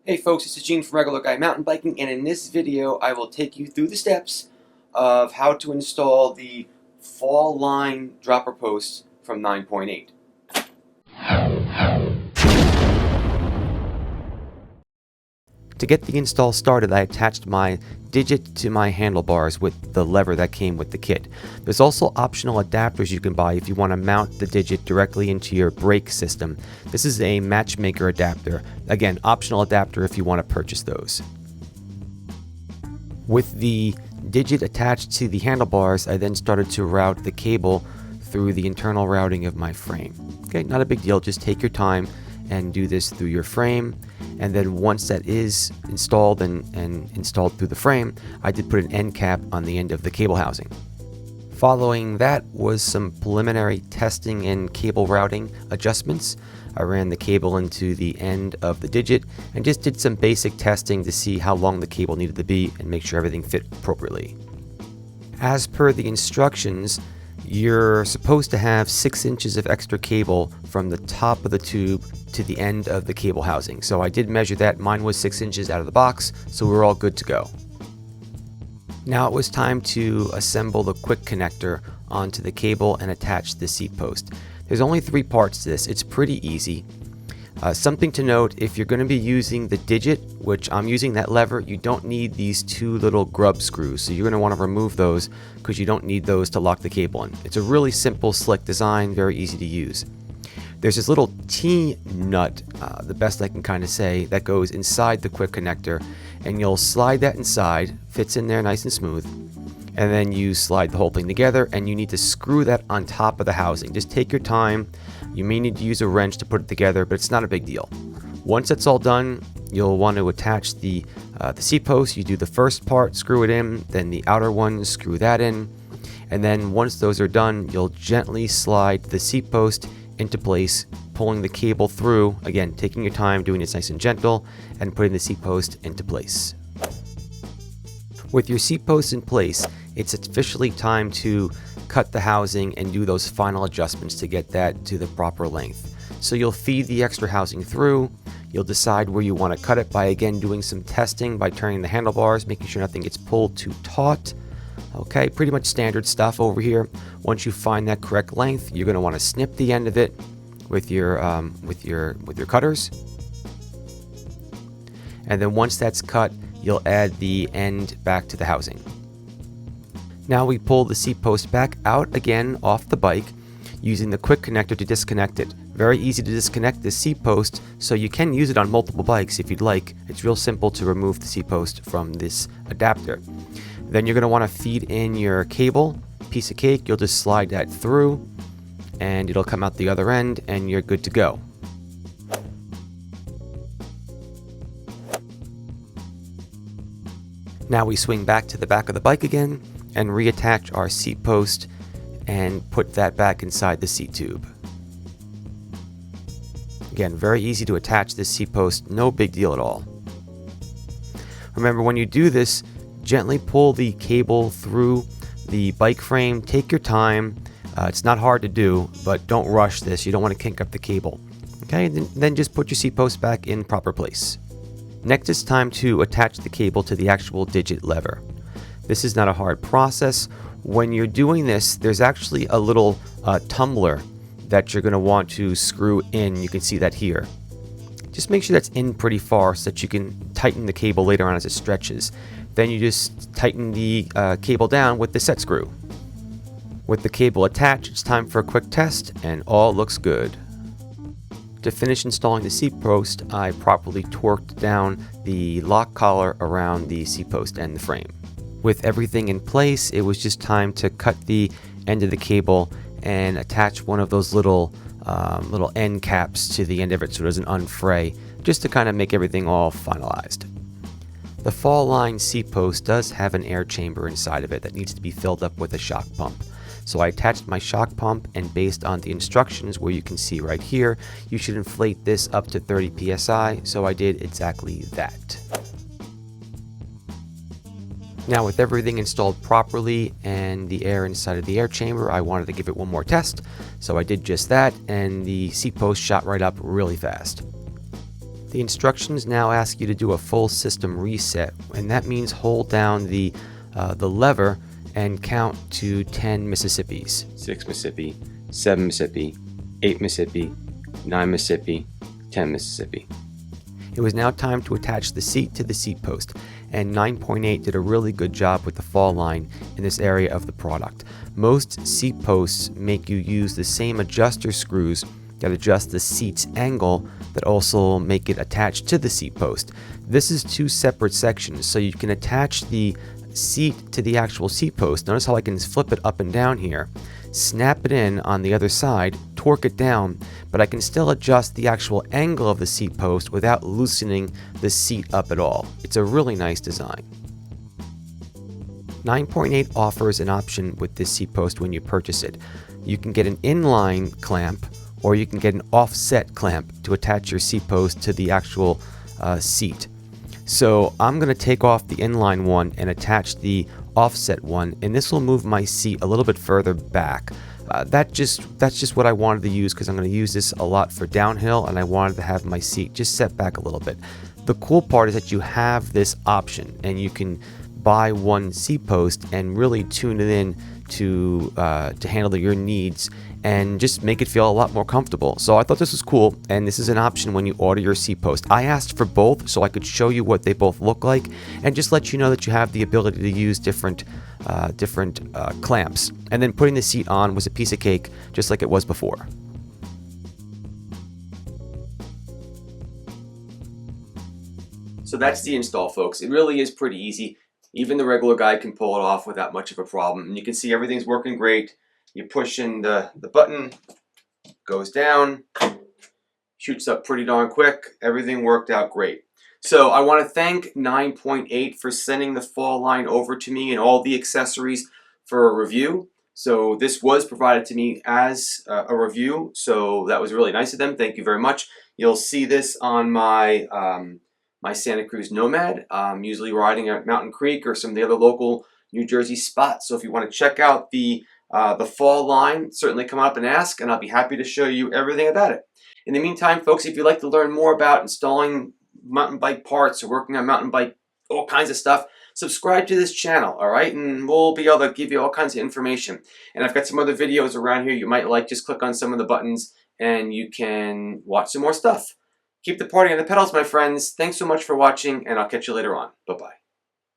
Hey folks, this is Gene from Regular Guy Mountain Biking, and in this video I will take you through the steps of how to install the fall line dropper posts from 9point8. To get the install started, I attached my digit to my handlebars with the lever that came with the kit. There's also optional adapters you can buy if you want to mount the digit directly into your brake system. This is a matchmaker adapter. Again, optional adapter if you want to purchase those. With the digit attached to the handlebars, I then started to route the cable through the internal routing of my frame. Okay, not a big deal, just take your time and do this through your frame. And then once that is installed and installed through the frame, I did put an end cap on the end of the cable housing. Following that was some preliminary testing and cable routing adjustments. I ran the cable into the end of the digit and just did some basic testing to see how long the cable needed to be and make sure everything fit appropriately. As per the instructions, you're supposed to have 6 inches of extra cable from the top of the tube to the end of the cable housing. So I did measure that. Mine was 6 inches out of the box, so we're all good to go. Now it was time to assemble the quick connector onto the cable and attach the seat post. There's only 3 parts to this. It's pretty easy. Something to note, if you're going to be using the digit, which I'm using that lever, you don't need these 2 little grub screws. So you're going to want to remove those because you don't need those to lock the cable in. It's a really simple, slick design, very easy to use. There's this little T-nut, the best I can kind of say, that goes inside the quick connector, and you'll slide that inside, fits in there nice and smooth, and then you slide the whole thing together, and you need to screw that on top of the housing. Just take your time. You may need to use a wrench to put it together, but it's not a big deal. Once that's all done, you'll want to attach the seat post. You do the first part, screw it in, then the outer one, screw that in, and then once those are done, you'll gently slide the seat post into place, pulling the cable through, again taking your time, doing it nice and gentle, and putting the seat post into place. With your seat post in place, it's officially time to cut the housing and do those final adjustments to get that to the proper length. So you'll feed the extra housing through. You'll decide where you want to cut it by again doing some testing by turning the handlebars, making sure nothing gets pulled too taut. Okay, pretty much standard stuff over here. Once you find that correct length, you're going to want to snip the end of it with your cutters. And then once that's cut, you'll add the end back to the housing. Now we pull the seat post back out again off the bike using the quick connector to disconnect it. Very easy to disconnect the seat post, so you can use it on multiple bikes if you'd like. It's real simple to remove the seat post from this adapter. Then you're going to want to feed in your cable, piece of cake. You'll just slide that through and it'll come out the other end and you're good to go. Now we swing back to the back of the bike again and reattach our seat post and put that back inside the seat tube. Again, very easy to attach this seat post, no big deal at all. Remember, when you do this, gently pull the cable through the bike frame. Take your time. It's not hard to do, but don't rush this. You don't want to kink up the cable. Okay, then just put your seat post back in proper place. Next, it's time to attach the cable to the actual digit lever. This is not a hard process. When you're doing this, there's actually a little tumbler that you're going to want to screw in. You can see that here. Just make sure that's in pretty far so that you can tighten the cable later on as it stretches. Then you just tighten the cable down with the set screw. With the cable attached, it's time for a quick test, and all looks good. To finish installing the seat post, I properly torqued down the lock collar around the seat post and the frame. With everything in place, it was just time to cut the end of the cable and attach one of those little end caps to the end of it so it doesn't unfray, just to kind of make everything all finalized. The fall line seat post does have an air chamber inside of it that needs to be filled up with a shock pump. So I attached my shock pump, and based on the instructions where you can see right here, you should inflate this up to 30 psi, so I did exactly that. Now with everything installed properly and the air inside of the air chamber, I wanted to give it one more test, so I did just that, and the seat post shot right up really fast. The instructions now ask you to do a full system reset, and that means hold down the lever and count to 10 Mississippis. 6 Mississippi, 7 Mississippi, 8 Mississippi, 9 Mississippi, 10 Mississippi. It was now time to attach the seat to the seat post, and 9point8 did a really good job with the fall line in this area of the product. Most seat posts make you use the same adjuster screws that adjust the seat's angle that also make it attached to the seat post. This is two separate sections, so you can attach the seat to the actual seat post. Notice how I can flip it up and down here, snap it in on the other side, torque it down, but I can still adjust the actual angle of the seat post without loosening the seat up at all. It's a really nice design. 9point8 offers an option with this seat post when you purchase it. You can get an inline clamp, or you can get an offset clamp to attach your seat post to the actual seat. So I'm going to take off the inline one and attach the offset one, and this will move my seat a little bit further back. That's just what I wanted to use, because I'm going to use this a lot for downhill, and I wanted to have my seat just set back a little bit. The cool part is that you have this option, and you can buy one seat post and really tune it in to handle your needs and just make it feel a lot more comfortable. So I thought this was cool, and this is an option when you order your seat post. I asked for both so I could show you what they both look like and just let you know that you have the ability to use different clamps. And then putting the seat on was a piece of cake, just like it was before. So that's the install, folks. It really is pretty easy. Even the regular guy can pull it off without much of a problem. And you can see everything's working great. You push in the button, goes down, shoots up pretty darn quick. Everything worked out great. So I want to thank 9point8 for sending the fall line over to me and all the accessories for a review. So this was provided to me as a review, so that was really nice of them. Thank you very much. You'll see this on my my Santa Cruz Nomad. I'm usually riding at Mountain Creek or some of the other local New Jersey spots. So if you want to check out the fall line, certainly come up and ask, and I'll be happy to show you everything about it. In the meantime, folks, if you'd like to learn more about installing mountain bike parts or working on mountain bike, all kinds of stuff, subscribe to this channel, all right? And we'll be able to give you all kinds of information. And I've got some other videos around here you might like. Just click on some of the buttons and you can watch some more stuff. Keep the party on the pedals, my friends. Thanks so much for watching, and I'll catch you later on. Bye-bye.